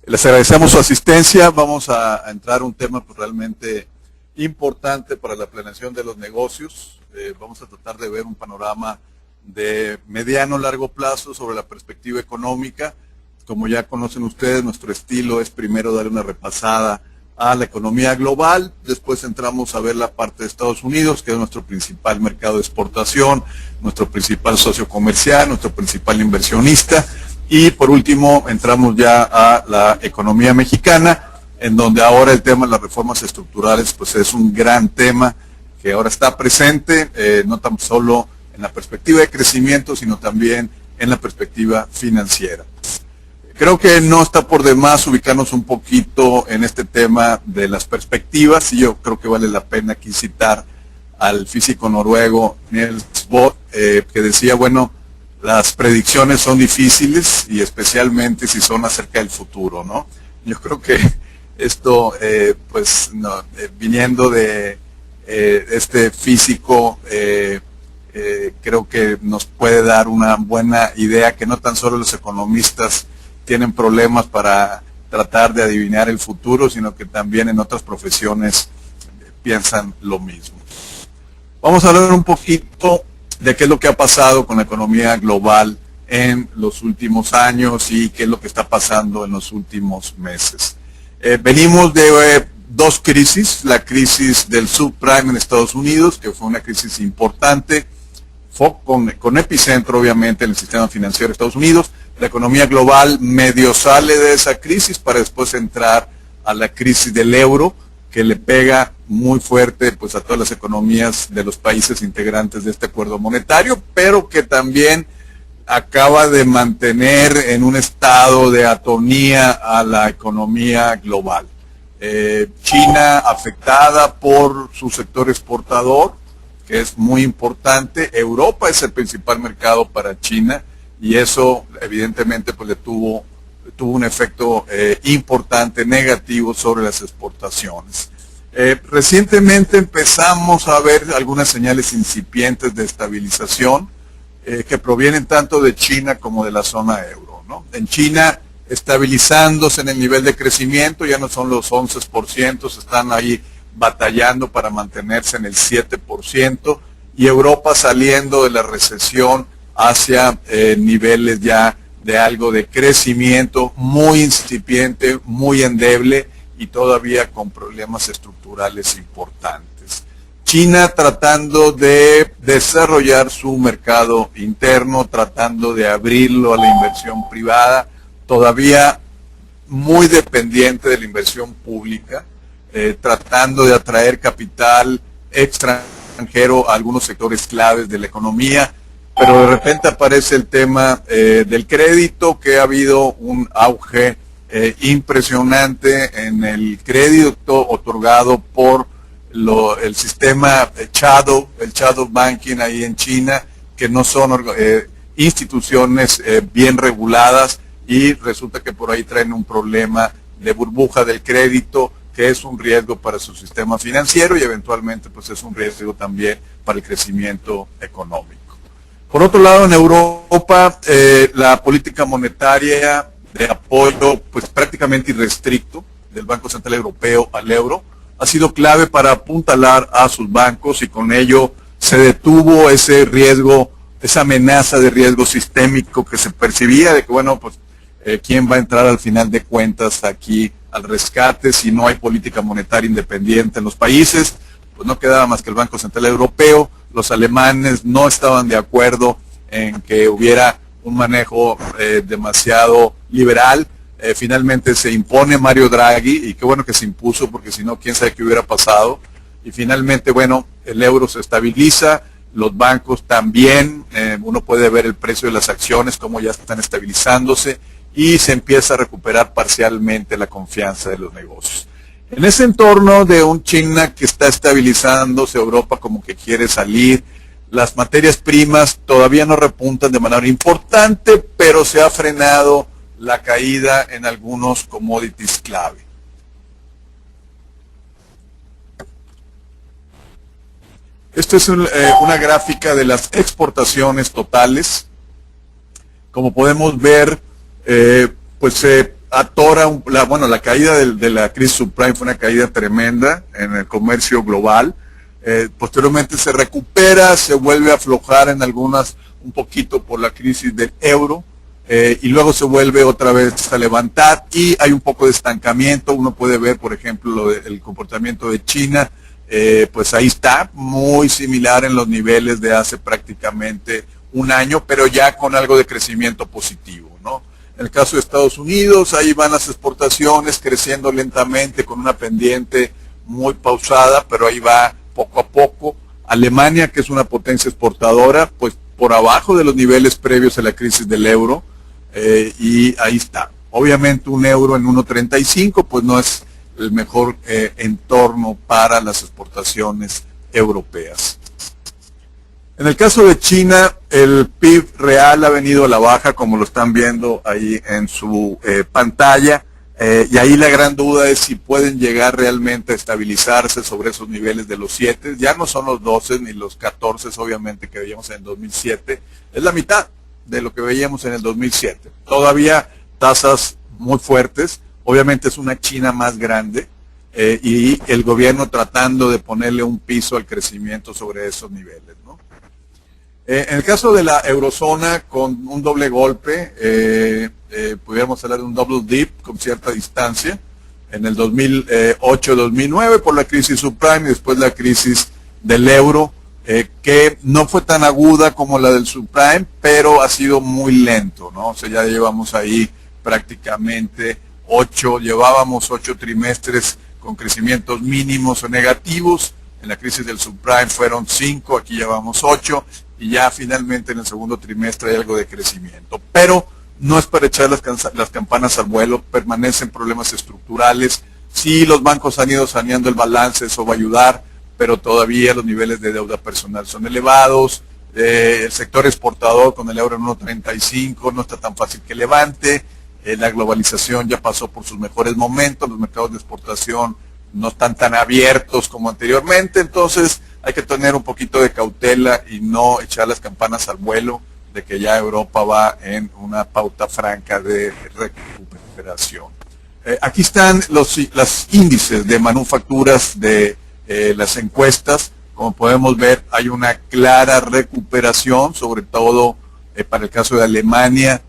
Les agradecemos su asistencia. Vamos a entrar a un tema pues, realmente importante para la planeación de los negocios. Vamos a tratar de ver un panorama de mediano a largo plazo sobre la perspectiva económica. Como ya conocen ustedes, nuestro estilo es primero dar una repasada a la economía global, después entramos a ver la parte de Estados Unidos, que es nuestro principal mercado de exportación, nuestro principal socio comercial, nuestro principal inversionista, y por último entramos ya a la economía mexicana, en donde ahora el tema de las reformas estructurales pues es un gran tema que ahora está presente, no tan solo en la perspectiva de crecimiento, sino también en la perspectiva financiera. Creo que no está por demás ubicarnos un poquito en este tema de las perspectivas, y yo creo que vale la pena aquí citar al físico noruego Niels Bohr, que decía, bueno, las predicciones son difíciles y especialmente si son acerca del futuro, ¿no? Yo creo que esto, viniendo de este físico, creo que nos puede dar una buena idea que no tan solo los economistas tienen problemas para tratar de adivinar el futuro, sino que también en otras profesiones piensan lo mismo. Vamos a hablar un poquito de qué es lo que ha pasado con la economía global en los últimos años y qué es lo que está pasando en los últimos meses. Venimos de dos crisis, la crisis del subprime en Estados Unidos, que fue una crisis importante, con epicentro obviamente en el sistema financiero de Estados Unidos. La economía global medio sale de esa crisis para después entrar a la crisis del euro, que le pega muy fuerte pues, a todas las economías de los países integrantes de este acuerdo monetario, pero que también acaba de mantener en un estado de atonía a la economía global. China afectada por su sector exportador, que es muy importante. Europa es el principal mercado para China, y eso evidentemente pues le tuvo un efecto importante, negativo sobre las exportaciones. Recientemente empezamos a ver algunas señales incipientes de estabilización que provienen tanto de China como de la zona euro, ¿no? En China estabilizándose en el nivel de crecimiento, ya no son los 11%, están ahí batallando para mantenerse en el 7%, y Europa saliendo de la recesión hacia niveles ya de algo de crecimiento muy incipiente, muy endeble y todavía con problemas estructurales importantes. China tratando de desarrollar su mercado interno, tratando de abrirlo a la inversión privada, todavía muy dependiente de la inversión pública, tratando de atraer capital extranjero a algunos sectores claves de la economía, pero de repente aparece el tema del crédito, que ha habido un auge impresionante en el crédito otorgado por el sistema el shadow banking ahí en China, que no son instituciones bien reguladas, y resulta que por ahí traen un problema de burbuja del crédito, que es un riesgo para su sistema financiero y eventualmente pues es un riesgo también para el crecimiento económico. Por otro lado, en Europa, la política monetaria de apoyo pues prácticamente irrestricto del Banco Central Europeo al euro ha sido clave para apuntalar a sus bancos, y con ello se detuvo ese riesgo, esa amenaza de riesgo sistémico que se percibía de que, bueno, pues quién va a entrar al final de cuentas aquí al rescate si no hay política monetaria independiente en los países. Pues no quedaba más que el Banco Central Europeo. Los alemanes no estaban de acuerdo en que hubiera un manejo demasiado liberal. Finalmente se impone Mario Draghi, y qué bueno que se impuso, porque si no, quién sabe qué hubiera pasado. Y finalmente, bueno, el euro se estabiliza, los bancos también, uno puede ver el precio de las acciones, cómo ya están estabilizándose, y se empieza a recuperar parcialmente la confianza de los negocios. En ese entorno de un China que está estabilizándose, Europa como que quiere salir, las materias primas todavía no repuntan de manera importante, pero se ha frenado la caída en algunos commodities clave. Esto es una gráfica de las exportaciones totales. Como podemos ver, atora, la caída de la crisis subprime fue una caída tremenda en el comercio global. Posteriormente se recupera, se vuelve a aflojar en algunas un poquito por la crisis del euro, y luego se vuelve otra vez a levantar y hay un poco de estancamiento. Uno puede ver, por ejemplo, el comportamiento de China, pues ahí está, muy similar en los niveles de hace prácticamente un año, pero ya con algo de crecimiento positivo, ¿no? En el caso de Estados Unidos, ahí van las exportaciones creciendo lentamente con una pendiente muy pausada, pero ahí va poco a poco. Alemania, que es una potencia exportadora, pues por abajo de los niveles previos a la crisis del euro, y ahí está. Obviamente un euro en 1.35 pues no es el mejor entorno para las exportaciones europeas. En el caso de China, el PIB real ha venido a la baja, como lo están viendo ahí en su pantalla, y ahí la gran duda es si pueden llegar realmente a estabilizarse sobre esos niveles de los 7. Ya no son los 12 ni los 14, obviamente, que veíamos en el 2007. Es la mitad de lo que veíamos en el 2007. Todavía tasas muy fuertes. Obviamente es una China más grande, y el gobierno tratando de ponerle un piso al crecimiento sobre esos niveles, ¿no? En el caso de la eurozona, con un doble golpe, pudiéramos hablar de un double dip con cierta distancia, en el 2008-2009 por la crisis subprime y después la crisis del euro, que no fue tan aguda como la del subprime, pero ha sido muy lento, ¿no? O sea, ya llevamos ahí prácticamente llevábamos 8 trimestres con crecimientos mínimos o negativos. En la crisis del subprime fueron 5, aquí llevamos 8, y ya finalmente en el segundo trimestre hay algo de crecimiento. Pero no es para echar las campanas al vuelo, permanecen problemas estructurales. Sí, los bancos han ido saneando el balance, eso va a ayudar, pero todavía los niveles de deuda personal son elevados. El sector exportador con el euro en 1.35 no está tan fácil que levante. La globalización ya pasó por sus mejores momentos, los mercados de exportación no están tan abiertos como anteriormente, entonces hay que tener un poquito de cautela y no echar las campanas al vuelo de que ya Europa va en una pauta franca de recuperación. Aquí están los índices de manufacturas de las encuestas. Como podemos ver, hay una clara recuperación, sobre todo para el caso de Alemania,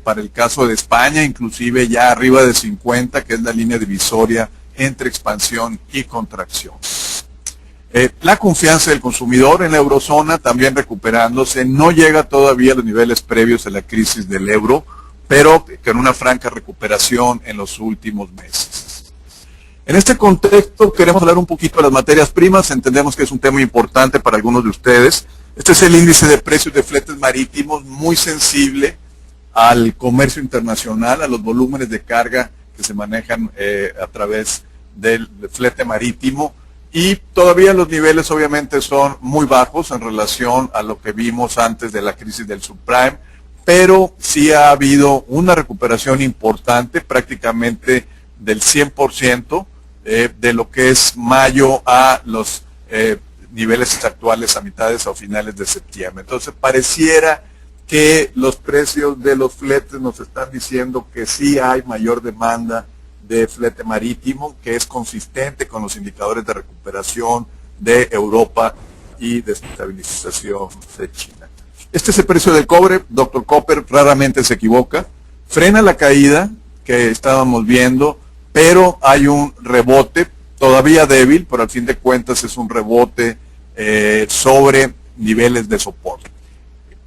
para el caso de España, inclusive ya arriba de 50, que es la línea divisoria entre expansión y contracción. La confianza del consumidor en la eurozona también recuperándose, no llega todavía a los niveles previos a la crisis del euro, pero con una franca recuperación en los últimos meses. En este contexto queremos hablar un poquito de las materias primas. Entendemos que es un tema importante para algunos de ustedes. Este es el índice de precios de fletes marítimos, muy sensible al comercio internacional, a los volúmenes de carga que se manejan a través del flete marítimo, y todavía los niveles obviamente son muy bajos en relación a lo que vimos antes de la crisis del subprime, pero sí ha habido una recuperación importante, prácticamente del 100%, de lo que es mayo a los niveles actuales a mitades o finales de septiembre. Entonces pareciera que los precios de los fletes nos están diciendo que sí hay mayor demanda de flete marítimo, que es consistente con los indicadores de recuperación de Europa y de estabilización de China. Este es el precio del cobre. Dr. Copper raramente se equivoca. Frena la caída que estábamos viendo, pero hay un rebote todavía débil, pero al fin de cuentas es un rebote sobre niveles de soporte.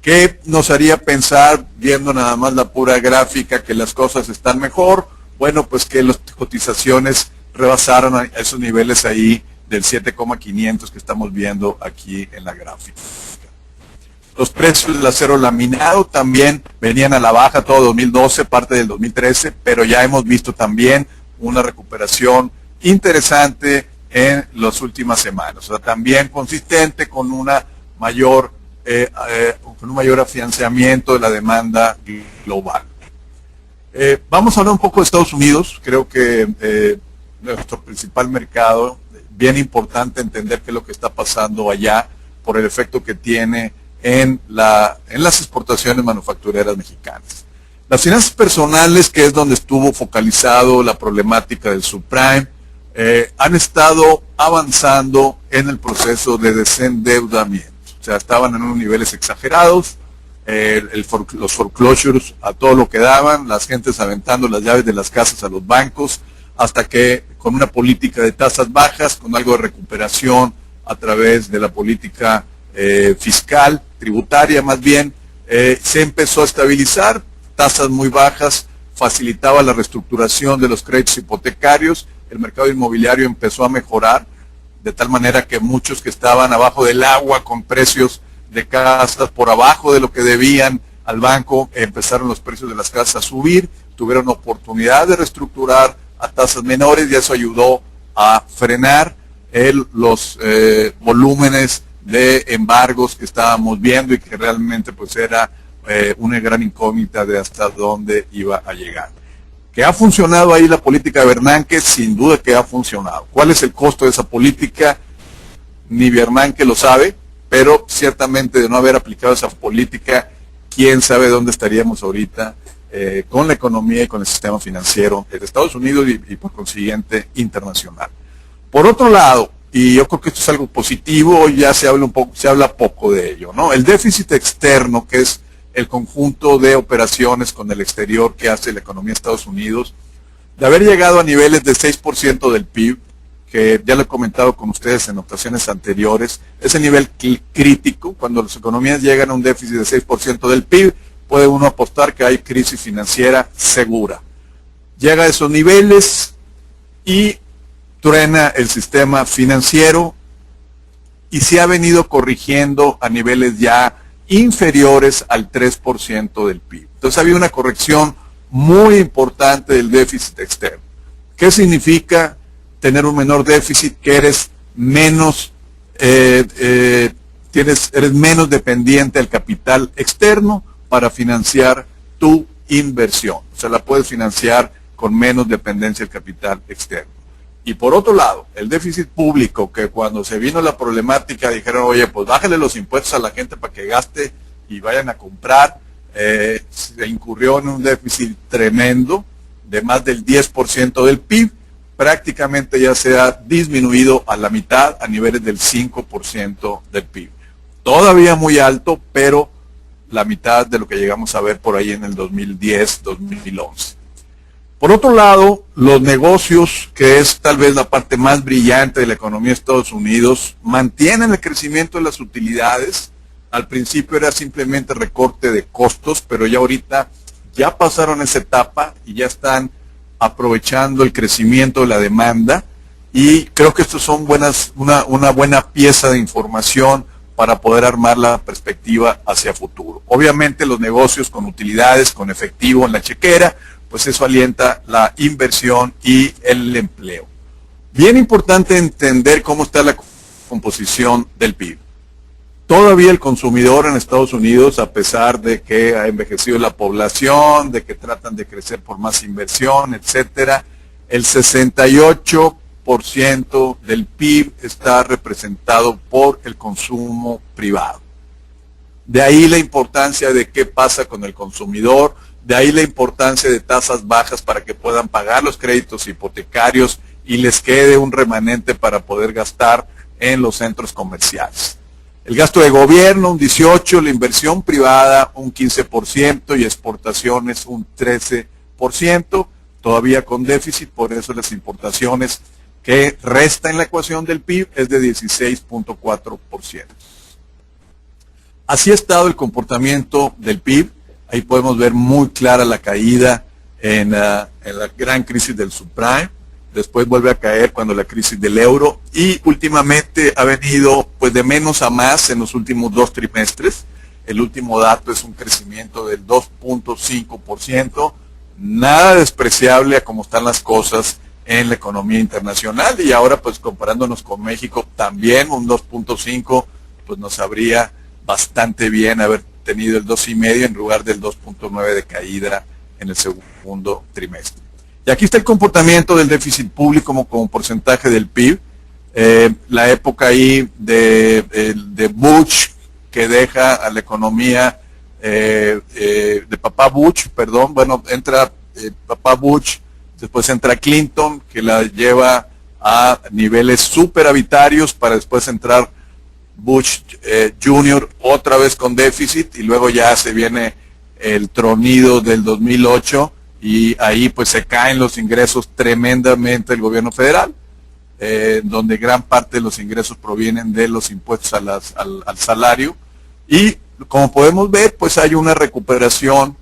¿Qué nos haría pensar, viendo nada más la pura gráfica, que las cosas están mejor? Bueno, pues que las cotizaciones rebasaron a esos niveles ahí del 7,500 que estamos viendo aquí en la gráfica. Los precios del acero laminado también venían a la baja todo 2012, parte del 2013, pero ya hemos visto también una recuperación interesante en las últimas semanas. O sea, también consistente con una mayor con un mayor afianzamiento de la demanda global. Vamos a hablar un poco de Estados Unidos. Creo que nuestro principal mercado, bien importante entender qué es lo que está pasando allá por el efecto que tiene en las exportaciones manufactureras mexicanas. Las finanzas personales, que es donde estuvo focalizado la problemática del subprime, han estado avanzando en el proceso de desendeudamiento. O sea, estaban en unos niveles exagerados, los foreclosures a todo lo que daban, las gentes aventando las llaves de las casas a los bancos, hasta que con una política de tasas bajas, con algo de recuperación a través de la política fiscal, tributaria más bien, se empezó a estabilizar, tasas muy bajas, facilitaba la reestructuración de los créditos hipotecarios, el mercado inmobiliario empezó a mejorar, de tal manera que muchos que estaban abajo del agua con precios de casas por abajo de lo que debían al banco, empezaron los precios de las casas a subir, tuvieron oportunidad de reestructurar a tasas menores y eso ayudó a frenar los volúmenes de embargos que estábamos viendo y que realmente pues era una gran incógnita de hasta dónde iba a llegar. ¿Que ha funcionado ahí la política de Bernanke? Sin duda que ha funcionado. ¿Cuál es el costo de esa política? Ni Bernanke lo sabe, pero ciertamente de no haber aplicado esa política, quién sabe dónde estaríamos ahorita con la economía y con el sistema financiero de Estados Unidos y por consiguiente internacional. Por otro lado, y yo creo que esto es algo positivo, hoy ya se habla poco de ello, ¿no? El déficit externo, que es el conjunto de operaciones con el exterior que hace la economía de Estados Unidos, de haber llegado a niveles de 6% del PIB, que ya lo he comentado con ustedes en ocasiones anteriores, ese nivel crítico, cuando las economías llegan a un déficit de 6% del PIB, puede uno apostar que hay crisis financiera segura. Llega a esos niveles y truena el sistema financiero y se ha venido corrigiendo a niveles ya inferiores al 3% del PIB. Entonces había una corrección muy importante del déficit externo. ¿Qué significa tener un menor déficit? Que eres menos, eres menos dependiente del capital externo para financiar tu inversión. O sea, la puedes financiar con menos dependencia del capital externo. Y por otro lado, el déficit público, que cuando se vino la problemática dijeron, oye, pues bájale los impuestos a la gente para que gaste y vayan a comprar, se incurrió en un déficit tremendo de más del 10% del PIB, prácticamente ya se ha disminuido a la mitad, a niveles del 5% del PIB. Todavía muy alto, pero la mitad de lo que llegamos a ver por ahí en el 2010-2011. Por otro lado, los negocios, que es tal vez la parte más brillante de la economía de Estados Unidos, mantienen el crecimiento de las utilidades. Al principio era simplemente recorte de costos, pero ya ahorita ya pasaron esa etapa y ya están aprovechando el crecimiento de la demanda. Y creo que estos son una buena pieza de información para poder armar la perspectiva hacia futuro. Obviamente los negocios con utilidades, con efectivo en la chequera, pues eso alienta la inversión y el empleo. Bien importante entender cómo está la composición del PIB. Todavía el consumidor en Estados Unidos, a pesar de que ha envejecido la población, de que tratan de crecer por más inversión, etcétera, el 68% del PIB está representado por el consumo privado. De ahí la importancia de qué pasa con el consumidor. De ahí la importancia de tasas bajas para que puedan pagar los créditos hipotecarios y les quede un remanente para poder gastar en los centros comerciales. El gasto de gobierno un 18%, la inversión privada un 15% y exportaciones un 13%, todavía con déficit, por eso las importaciones que resta en la ecuación del PIB es de 16.4%. Así ha estado el comportamiento del PIB. Ahí podemos ver muy clara la caída en la gran crisis del subprime. Después vuelve a caer cuando la crisis del euro. Y últimamente ha venido pues de menos a más en los últimos 2 trimestres. El último dato es un crecimiento del 2.5%. Nada despreciable a cómo están las cosas en la economía internacional. Y ahora pues comparándonos con México también un 2.5 pues nos habría bastante bien haber tenido el 2,5 en lugar del 2.9 de caída en el segundo trimestre. Y aquí está el comportamiento del déficit público como porcentaje del PIB. La época ahí de Bush, que deja a la economía de papá Bush, perdón, bueno, entra papá Bush, después entra Clinton, que la lleva a niveles superavitarios para después entrar Bush Jr. otra vez con déficit y luego ya se viene el tronido del 2008 y ahí pues se caen los ingresos tremendamente del gobierno federal, donde gran parte de los ingresos provienen de los impuestos al salario y como podemos ver pues hay una recuperación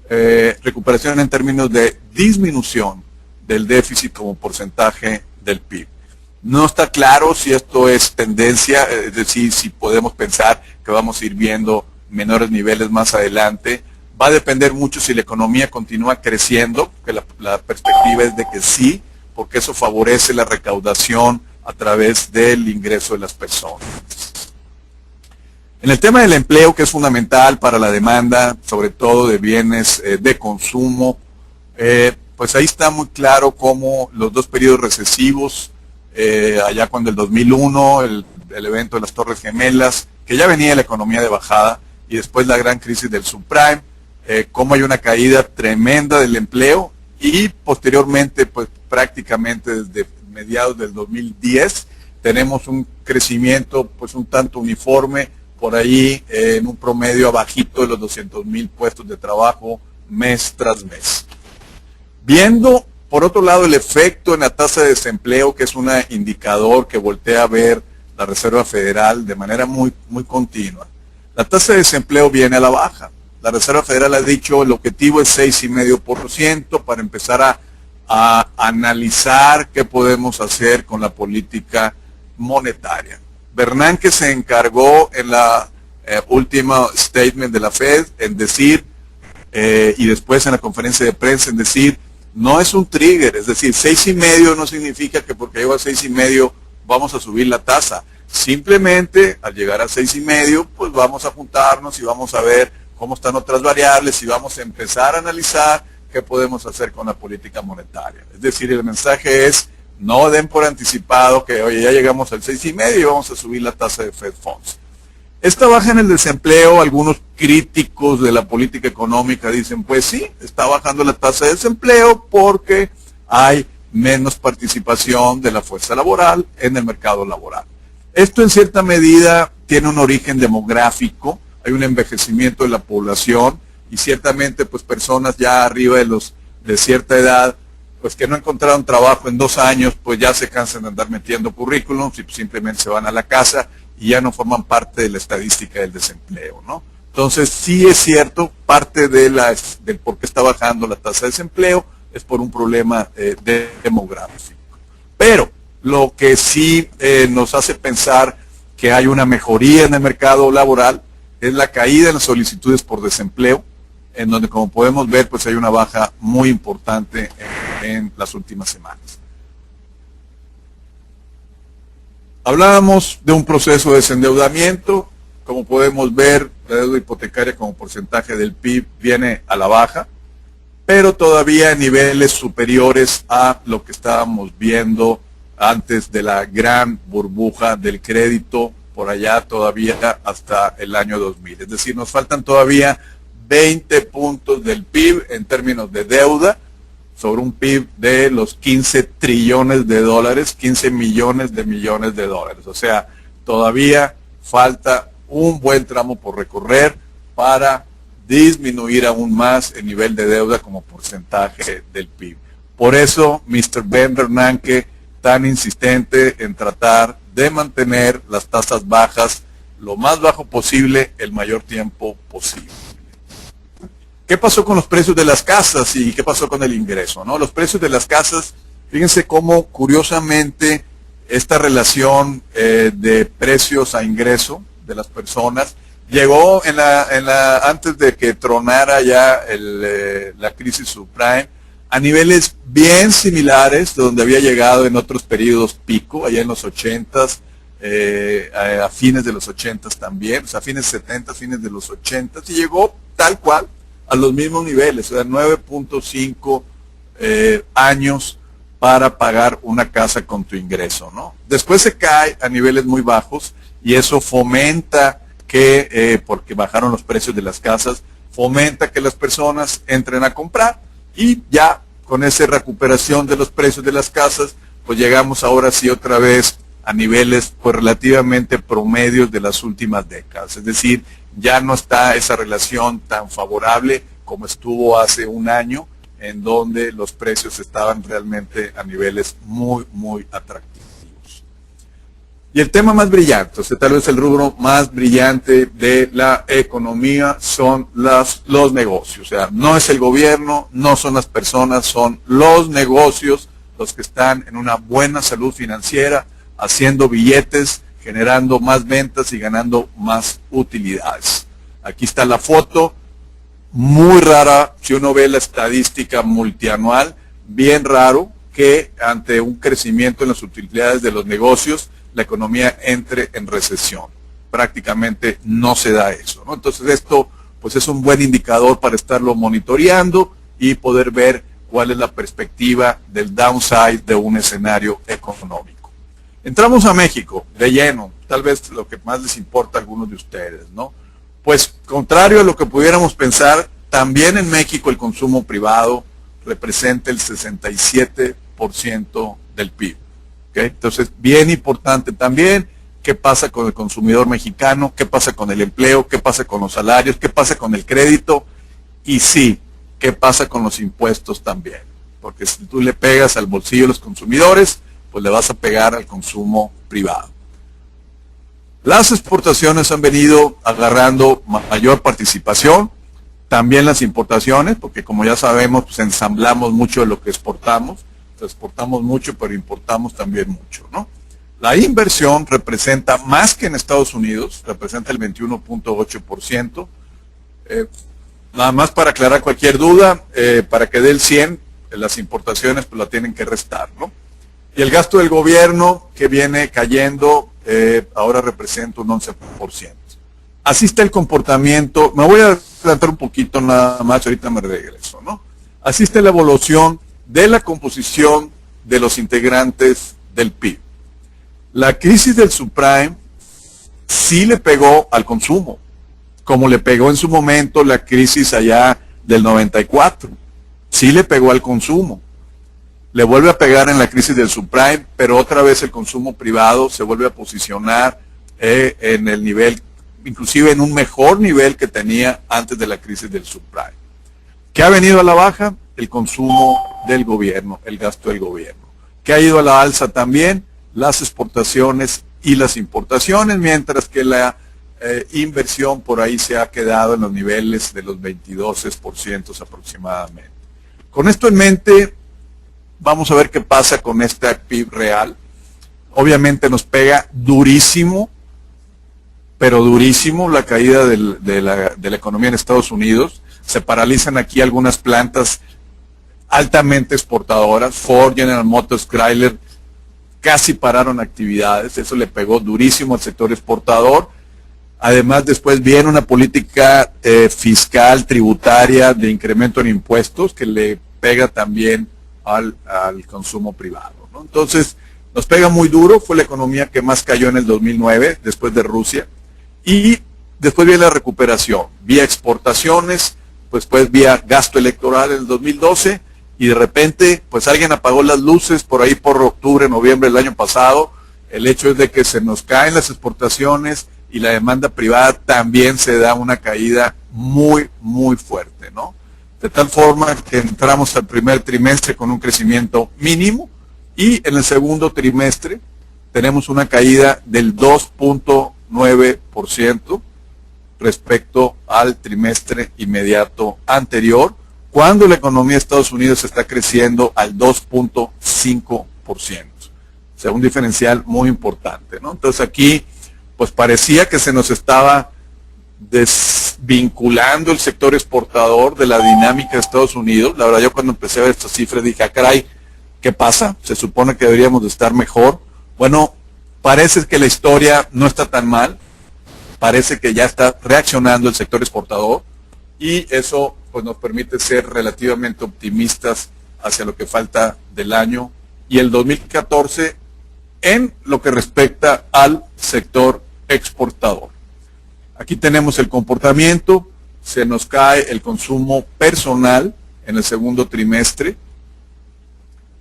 en términos de disminución del déficit como porcentaje del PIB. No está claro si esto es tendencia, es decir, si podemos pensar que vamos a ir viendo menores niveles más adelante. Va a depender mucho si la economía continúa creciendo, que la perspectiva es de que sí, porque eso favorece la recaudación a través del ingreso de las personas. En el tema del empleo, que es fundamental para la demanda, sobre todo de bienes de consumo, pues ahí está muy claro cómo los dos periodos recesivos, allá cuando el 2001, el evento de las Torres Gemelas, que ya venía la economía de bajada, y después la gran crisis del subprime, cómo hay una caída tremenda del empleo, y posteriormente, pues prácticamente desde mediados del 2010, tenemos un crecimiento pues un tanto uniforme, por ahí en un promedio abajito de los 200,000 puestos de trabajo mes tras mes. Viendo, por otro lado, el efecto en la tasa de desempleo, que es un indicador que voltea a ver la Reserva Federal de manera muy continua. La tasa de desempleo viene a la baja. La Reserva Federal ha dicho el objetivo es 6,5% para empezar a analizar qué podemos hacer con la política monetaria. Bernanke se encargó en la última statement de la Fed en decir, y después en la conferencia de prensa en decir, no es un trigger, es decir, 6,5 no significa que porque llego a 6,5 vamos a subir la tasa. Simplemente al llegar a 6,5 pues vamos a juntarnos y vamos a ver cómo están otras variables y vamos a empezar a analizar qué podemos hacer con la política monetaria. Es decir, el mensaje es, no den por anticipado que, oye, ya llegamos al 6,5 y vamos a subir la tasa de Fed Funds. Esta baja en el desempleo, algunos críticos de la política económica dicen, pues sí, está bajando la tasa de desempleo porque hay menos participación de la fuerza laboral en el mercado laboral. Esto en cierta medida tiene un origen demográfico, hay un envejecimiento de la población y ciertamente pues personas ya arriba de cierta edad pues que no encontraron trabajo en 2 años, pues ya se cansan de andar metiendo currículums y pues simplemente se van a la casa y ya no forman parte de la estadística del desempleo, ¿no? Entonces sí es cierto, parte del por qué está bajando la tasa de desempleo es por un problema demográfico. Pero lo que sí nos hace pensar que hay una mejoría en el mercado laboral es la caída en las solicitudes por desempleo, en donde como podemos ver pues hay una baja muy importante en las últimas semanas. Hablábamos de un proceso de desendeudamiento, como podemos ver la deuda hipotecaria como porcentaje del PIB viene a la baja, pero todavía a niveles superiores a lo que estábamos viendo antes de la gran burbuja del crédito, por allá todavía hasta el año 2000. Es decir, nos faltan todavía 20 puntos del PIB en términos de deuda sobre un PIB de los 15 trillones de dólares, 15 millones de millones de dólares. O sea, todavía falta un buen tramo por recorrer para disminuir aún más el nivel de deuda como porcentaje del PIB. Por eso, Mr. Ben Bernanke tan insistente en tratar de mantener las tasas bajas lo más bajo posible, el mayor tiempo posible. ¿Qué pasó con los precios de las casas y qué pasó con el ingreso, ¿no? Los precios de las casas, fíjense cómo curiosamente esta relación de precios a ingreso de las personas llegó antes de que tronara ya la crisis subprime a niveles bien similares de donde había llegado en otros periodos pico, allá en los 80s, a fines de los 80s también, o sea, fines 70, fines de los 80s, y llegó tal cual a los mismos niveles, o sea, 9.5 años para pagar una casa con tu ingreso, ¿no? Después se cae a niveles muy bajos y eso fomenta que, porque bajaron los precios de las casas, fomenta que las personas entren a comprar y ya con esa recuperación de los precios de las casas, pues llegamos ahora sí otra vez a niveles pues relativamente promedios de las últimas décadas. Es decir, ya no está esa relación tan favorable como estuvo hace un año, en donde los precios estaban realmente a niveles muy, muy atractivos. Y el tema más brillante, o sea, tal vez el rubro más brillante de la economía son los negocios. O sea, no es el gobierno, no son las personas, son los negocios los que están en una buena salud financiera, haciendo billetes, generando más ventas y ganando más utilidades. Aquí está la foto, muy rara, si uno ve la estadística multianual, bien raro que ante un crecimiento en las utilidades de los negocios, la economía entre en recesión. Prácticamente no se da eso, ¿no? Entonces esto pues es un buen indicador para estarlo monitoreando y poder ver cuál es la perspectiva del downside de un escenario económico. Entramos a México de lleno, tal vez lo que más les importa a algunos de ustedes, ¿no? Pues contrario a lo que pudiéramos pensar, también en México el consumo privado representa el 67% del PIB. ¿Okay? Entonces, bien importante también qué pasa con el consumidor mexicano, qué pasa con el empleo, qué pasa con los salarios, qué pasa con el crédito y sí, qué pasa con los impuestos también. Porque si tú le pegas al bolsillo de los consumidores, pues le vas a pegar al consumo privado. Las exportaciones han venido agarrando mayor participación, también las importaciones, porque como ya sabemos, pues ensamblamos mucho de lo que exportamos. Exportamos mucho, pero importamos también mucho, ¿no? La inversión representa más que en Estados Unidos, representa el 21.8%. Nada más para aclarar cualquier duda, para que dé el 100, las importaciones pues la tienen que restar, ¿no? Y el gasto del gobierno que viene cayendo, ahora representa un 11%. Así está el comportamiento, me voy a adelantar un poquito nada más, ahorita me regreso, ¿no? Así está la evolución de la composición de los integrantes del PIB. La crisis del subprime sí le pegó al consumo, como le pegó en su momento la crisis allá del 94. Sí le pegó al consumo. Le vuelve a pegar en la crisis del subprime, pero otra vez el consumo privado se vuelve a posicionar en el nivel, inclusive en un mejor nivel que tenía antes de la crisis del subprime. ¿Qué ha venido a la baja? El consumo del gobierno, el gasto del gobierno. ¿Qué ha ido a la alza también? Las exportaciones y las importaciones, mientras que la inversión por ahí se ha quedado en los niveles de los 22% aproximadamente. Con esto en mente, vamos a ver qué pasa con este PIB real. Obviamente nos pega durísimo, pero durísimo la caída de la economía en Estados Unidos. Se paralizan aquí algunas plantas altamente exportadoras. Ford, General Motors, Chrysler casi pararon actividades. Eso le pegó durísimo al sector exportador. Además, después viene una política fiscal, tributaria, de incremento en impuestos que le pega también al consumo privado, ¿no? Entonces, nos pega muy duro. Fue la economía que más cayó en el 2009, después de Rusia. Y después viene la recuperación, vía exportaciones, pues vía gasto electoral en el 2012. Y de repente, pues alguien apagó las luces por ahí por octubre, noviembre del año pasado. El hecho es de que se nos caen las exportaciones y la demanda privada también se da una caída muy, muy fuerte, ¿no? De tal forma que entramos al primer trimestre con un crecimiento mínimo y en el segundo trimestre tenemos una caída del 2.9% respecto al trimestre inmediato anterior, cuando la economía de Estados Unidos está creciendo al 2.5%. O sea, un diferencial muy importante, ¿no? Entonces aquí, pues parecía que se nos estaba desvinculando el sector exportador de la dinámica de Estados Unidos. La verdad, yo cuando empecé a ver estas cifras dije, ah, caray, ¿qué pasa? Se supone que deberíamos de estar mejor. Bueno, parece que la historia no está tan mal. Parece que ya está reaccionando el sector exportador y eso pues nos permite ser relativamente optimistas hacia lo que falta del año y el 2014 en lo que respecta al sector exportador. Aquí tenemos el comportamiento, se nos cae el consumo personal en el segundo trimestre,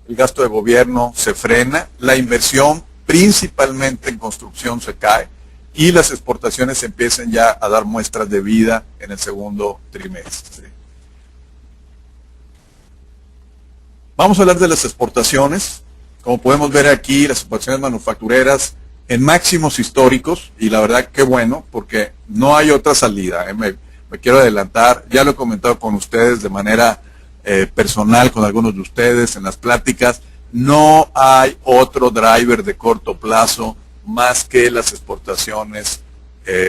el gasto de gobierno se frena, la inversión principalmente en construcción se cae y las exportaciones empiezan ya a dar muestras de vida en el segundo trimestre. Vamos a hablar de las exportaciones. Como podemos ver aquí, las exportaciones manufactureras en máximos históricos, y la verdad que bueno, porque no hay otra salida. Me quiero adelantar, ya lo he comentado con ustedes de manera personal, con algunos de ustedes en las pláticas, no hay otro driver de corto plazo más que las exportaciones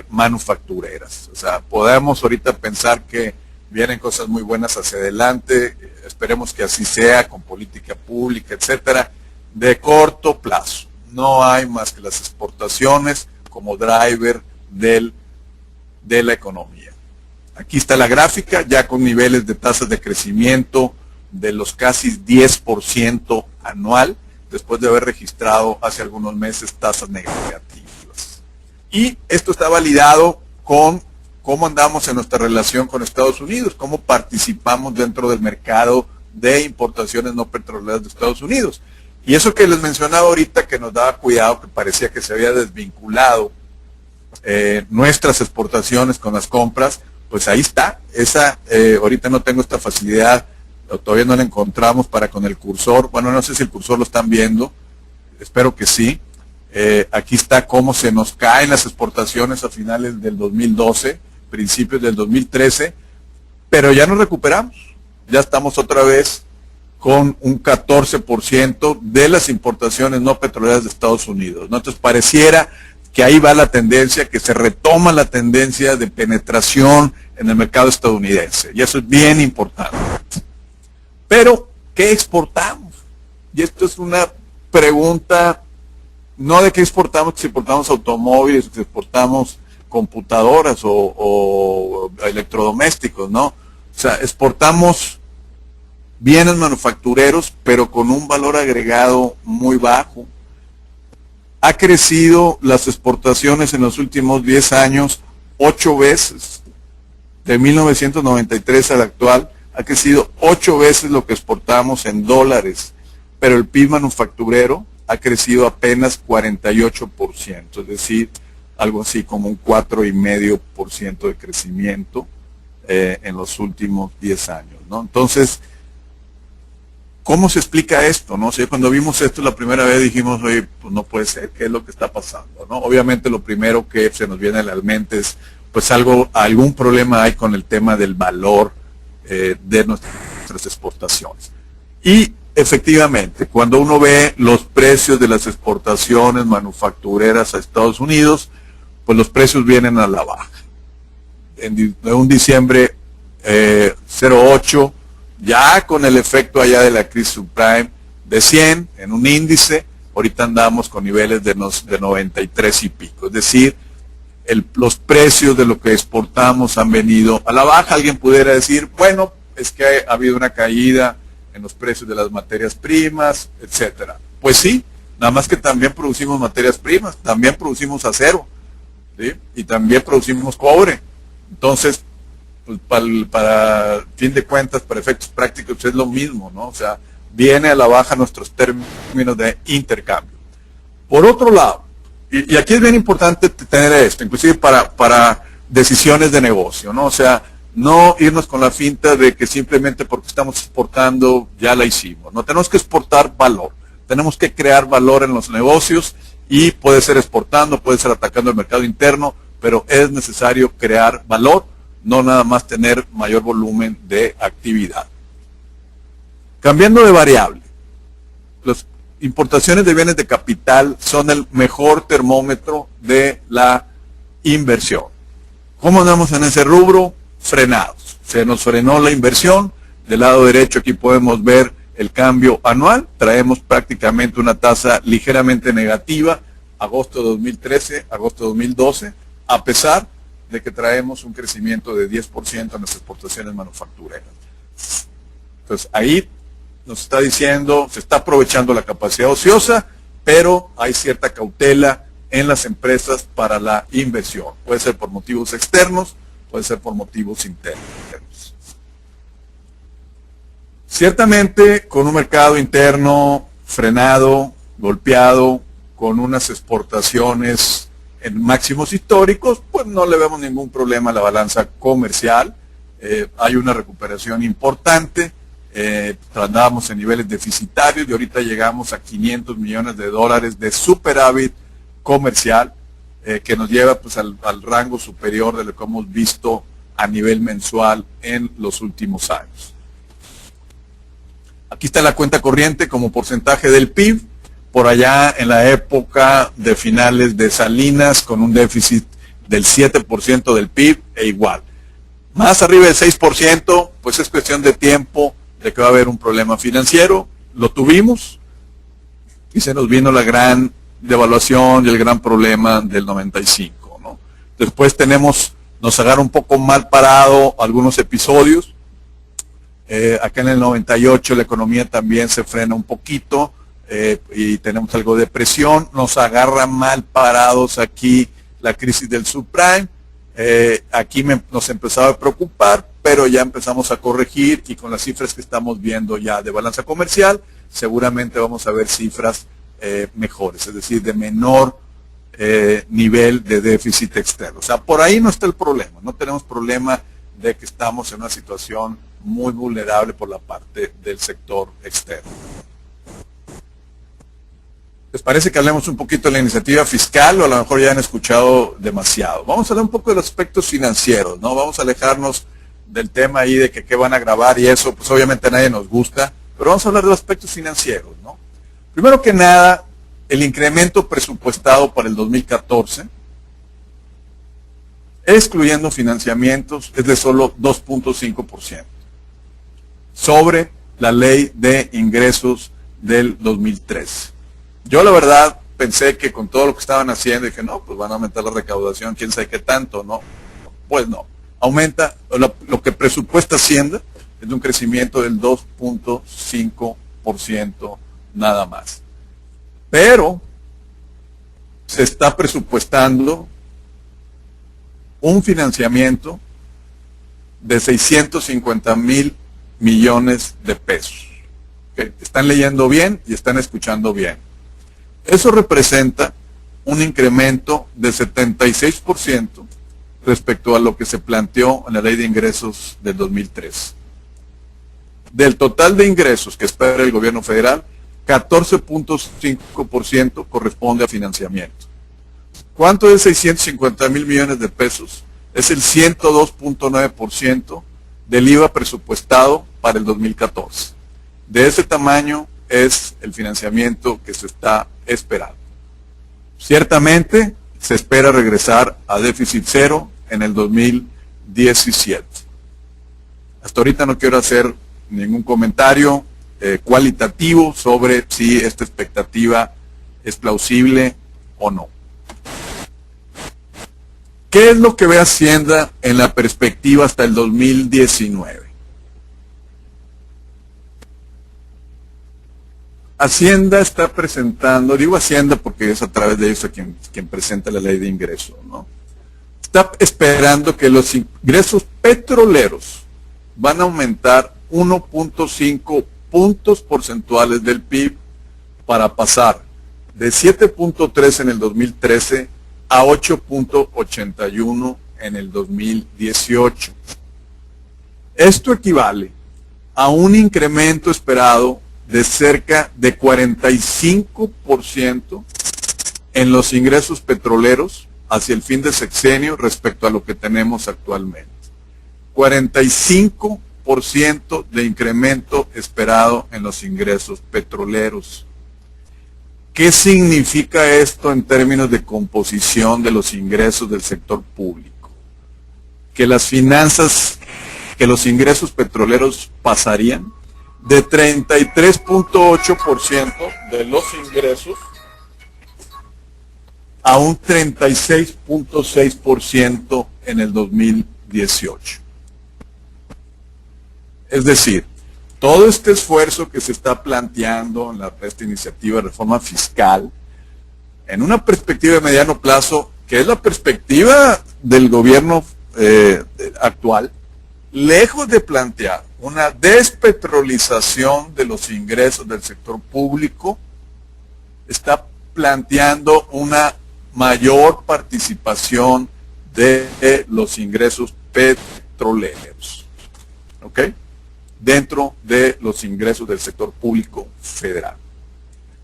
manufactureras. O sea, podemos ahorita pensar que vienen cosas muy buenas hacia adelante, esperemos que así sea, con política pública, etcétera, de corto plazo. No hay más que las exportaciones como driver de la economía. Aquí está la gráfica, ya con niveles de tasas de crecimiento de los casi 10% anual, después de haber registrado hace algunos meses tasas negativas. Y esto está validado con cómo andamos en nuestra relación con Estados Unidos, cómo participamos dentro del mercado de importaciones no petroleras de Estados Unidos. Y eso que les mencionaba ahorita, que nos daba cuidado, que parecía que se había desvinculado nuestras exportaciones con las compras, pues ahí está. Esa, ahorita no tengo esta facilidad, todavía no la encontramos para con el cursor. Bueno, no sé si el cursor lo están viendo, espero que sí. Aquí está cómo se nos caen las exportaciones a finales del 2012, principios del 2013, pero ya nos recuperamos. Ya estamos otra vez con un 14% de las importaciones no petroleras de Estados Unidos, ¿no? Entonces pareciera que ahí va la tendencia, que se retoma la tendencia de penetración en el mercado estadounidense, y eso es bien importante. Pero, ¿qué exportamos? Y esto es una pregunta, no de qué exportamos, si exportamos automóviles, si exportamos computadoras o electrodomésticos, ¿no? O sea, exportamos bienes manufactureros, pero con un valor agregado muy bajo. Ha crecido las exportaciones en los últimos 10 años 8 veces, de 1993 al actual, ha crecido 8 veces lo que exportamos en dólares, pero el PIB manufacturero ha crecido apenas 48%, es decir, algo así como un 4,5% de crecimiento en los últimos 10 años, ¿no? Entonces, ¿cómo se explica esto? ¿No? O sea, cuando vimos esto la primera vez dijimos, oye, pues no puede ser, ¿qué es lo que está pasando? ¿No? Obviamente lo primero que se nos viene a la mente es, pues algún problema hay con el tema del valor de nuestras exportaciones. Y efectivamente, cuando uno ve los precios de las exportaciones manufactureras a Estados Unidos, pues los precios vienen a la baja. En un diciembre 08, ya con el efecto allá de la crisis subprime de 100 en un índice, ahorita andamos con niveles de 93 y pico. Es decir, los precios de lo que exportamos han venido a la baja. Alguien pudiera decir, bueno, es que ha habido una caída en los precios de las materias primas, etcétera. Pues sí, nada más que también producimos materias primas, también producimos acero, ¿sí? Y también producimos cobre. Entonces, pues para fin de cuentas, para efectos prácticos, es lo mismo, ¿no? O sea, viene a la baja nuestros términos de intercambio. Por otro lado, y aquí es bien importante tener esto, inclusive para decisiones de negocio, ¿no? O sea, no irnos con la finta de que simplemente porque estamos exportando ya la hicimos. No, tenemos que exportar valor, tenemos que crear valor en los negocios, y puede ser exportando, puede ser atacando el mercado interno, pero es necesario crear valor, no nada más tener mayor volumen de actividad. Cambiando de variable, las importaciones de bienes de capital son el mejor termómetro de la inversión. ¿Cómo andamos en ese rubro? Frenados. Se nos frenó la inversión. Del lado derecho aquí podemos ver el cambio anual. Traemos prácticamente una tasa ligeramente negativa, agosto de 2013, agosto de 2012, a pesar de que traemos un crecimiento de 10% en las exportaciones manufactureras. Entonces ahí nos está diciendo, se está aprovechando la capacidad ociosa, pero hay cierta cautela en las empresas para la inversión. Puede ser por motivos externos, puede ser por motivos internos. Ciertamente, con un mercado interno frenado, golpeado, con unas exportaciones en máximos históricos, pues no le vemos ningún problema a la balanza comercial. Hay una recuperación importante. Andábamos en niveles deficitarios y ahorita llegamos a 500 millones de dólares de superávit comercial, que nos lleva pues al rango superior de lo que hemos visto a nivel mensual en los últimos años. Aquí está la cuenta corriente como porcentaje del PIB, por allá en la época de finales de Salinas, con un déficit del 7% del PIB e igual. Más arriba del 6%, pues es cuestión de tiempo de que va a haber un problema financiero. Lo tuvimos y se nos vino la gran devaluación y el gran problema del 95, ¿no? Después nos agarra un poco mal parado algunos episodios. Acá en el 98 la economía también se frena un poquito y tenemos algo de presión. Nos agarra mal parados aquí la crisis del subprime. Aquí nos empezaba a preocupar, pero ya empezamos a corregir y con las cifras que estamos viendo ya de balanza comercial, seguramente vamos a ver cifras mejores, es decir, de menor nivel de déficit externo. O sea, por ahí no está el problema. No tenemos problema de que estamos en una situación muy vulnerable por la parte del sector externo. ¿Les parece que hablemos un poquito de la iniciativa fiscal o a lo mejor ya han escuchado demasiado? Vamos a hablar un poco de los aspectos financieros, ¿no? Vamos a alejarnos del tema ahí de que qué van a grabar y eso, pues obviamente a nadie nos gusta, pero vamos a hablar de los aspectos financieros, ¿no? Primero que nada, el incremento presupuestado para el 2014, excluyendo financiamientos, es de solo 2.5%, sobre la ley de ingresos del 2013. Yo la verdad pensé que con todo lo que estaban haciendo, dije, no, pues van a aumentar la recaudación, quién sabe qué tanto, ¿no? Pues no, aumenta, lo que presupuesta Hacienda es de un crecimiento del 2.5% nada más. Pero se está presupuestando un financiamiento de 650,000 millones de pesos. ¿Okay? Están leyendo bien y están escuchando bien. Eso representa un incremento de 76% respecto a lo que se planteó en la ley de ingresos del 2003. Del total de ingresos que espera el gobierno federal, 14.5% corresponde a financiamiento. ¿Cuánto es 650,000 millones de pesos? Es el 102.9% del IVA presupuestado para el 2014. De ese tamaño es el financiamiento que se está esperando. Ciertamente se espera regresar a déficit cero en el 2017. Hasta ahorita no quiero hacer ningún comentario cualitativo sobre si esta expectativa es plausible o no. ¿Qué es lo que ve Hacienda en la perspectiva hasta el 2019? Hacienda está presentando, digo Hacienda porque es a través de ellos quien presenta la ley de ingresos, ¿no? Está esperando que los ingresos petroleros van a aumentar 1.5 puntos porcentuales del PIB para pasar de 7.3 en el 2013 a 8.81 en el 2018. Esto equivale a un incremento esperado de cerca de 45% en los ingresos petroleros hacia el fin de sexenio respecto a lo que tenemos actualmente. 45% de incremento esperado en los ingresos petroleros. ¿Qué significa esto en términos de composición de los ingresos del sector público? Que los ingresos petroleros pasarían de 33.8% de los ingresos a un 36.6% en el 2018. Es decir, todo este esfuerzo que se está planteando en esta iniciativa de reforma fiscal, en una perspectiva de mediano plazo, que es la perspectiva del gobierno actual, lejos de plantear una despetrolización de los ingresos del sector público, está planteando una mayor participación de los ingresos petroleros, ¿ok? Dentro de los ingresos del sector público federal.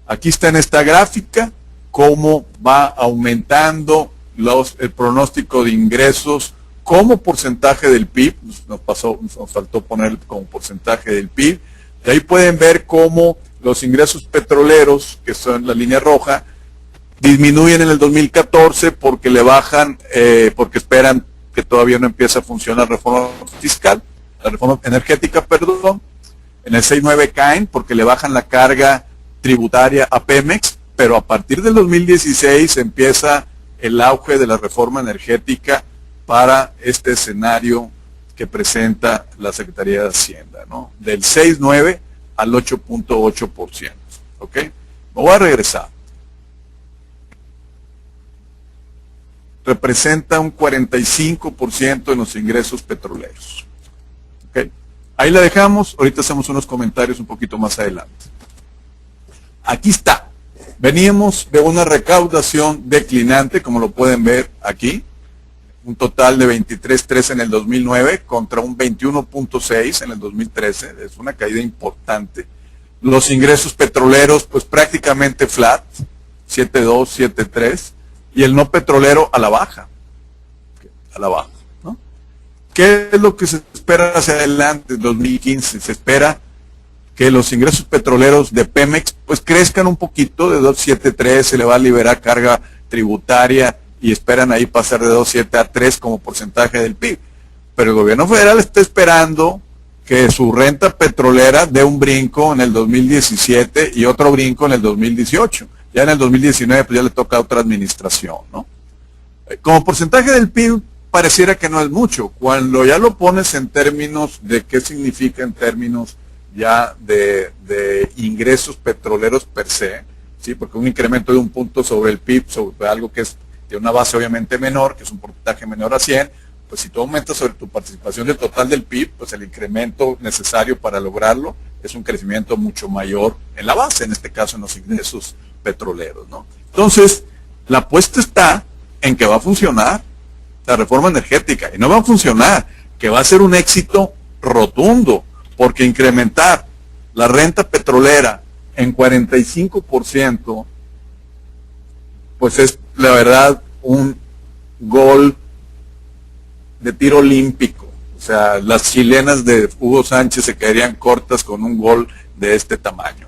Aquí está en esta gráfica cómo va aumentando el pronóstico de ingresos como porcentaje del PIB. Nos faltó poner como porcentaje del PIB. Y ahí pueden ver cómo los ingresos petroleros, que son la línea roja, disminuyen en el 2014 porque le bajan, porque esperan que todavía no empiece a funcionar la reforma fiscal, la reforma energética, perdón. En el 6.9 caen porque le bajan la carga tributaria a Pemex, pero a partir del 2016 empieza el auge de la reforma energética para este escenario que presenta la Secretaría de Hacienda, ¿no? Del 6.9 al 8.8%, ¿ok? Me voy a regresar. Representa un 45% en los ingresos petroleros, ¿ok? Ahí la dejamos, ahorita hacemos unos comentarios un poquito más adelante. Aquí está. Veníamos de una recaudación declinante, como lo pueden ver aquí, un total de 23.3 en el 2009 contra un 21.6 en el 2013, es una caída importante. Los ingresos petroleros, pues prácticamente flat, 7.2, 7.3, y el no petrolero a la baja, ¿no? ¿Qué es lo que se espera hacia adelante en 2015? Se espera que los ingresos petroleros de Pemex pues crezcan un poquito, de 2.73 se le va a liberar carga tributaria y esperan ahí pasar de 2.7 a 3 como porcentaje del PIB. Pero el gobierno federal está esperando que su renta petrolera dé un brinco en el 2017 y otro brinco en el 2018. Ya en el 2019 pues ya le toca a otra administración, ¿no? Como porcentaje del PIB pareciera que no es mucho. Cuando ya lo pones en términos de qué significa en términos ya de ingresos petroleros per se, ¿sí? Porque un incremento de un punto sobre el PIB, sobre algo que es de una base obviamente menor, que es un porcentaje menor a 100, pues si tú aumentas sobre tu participación del total del PIB, pues el incremento necesario para lograrlo es un crecimiento mucho mayor en la base, en este caso en los ingresos petroleros, ¿no? Entonces, la apuesta está en que va a funcionar la reforma energética, y no va a funcionar, que va a ser un éxito rotundo, porque incrementar la renta petrolera en 45%, pues es la verdad un gol de tiro olímpico. O sea, las chilenas de Hugo Sánchez se quedarían cortas con un gol de este tamaño.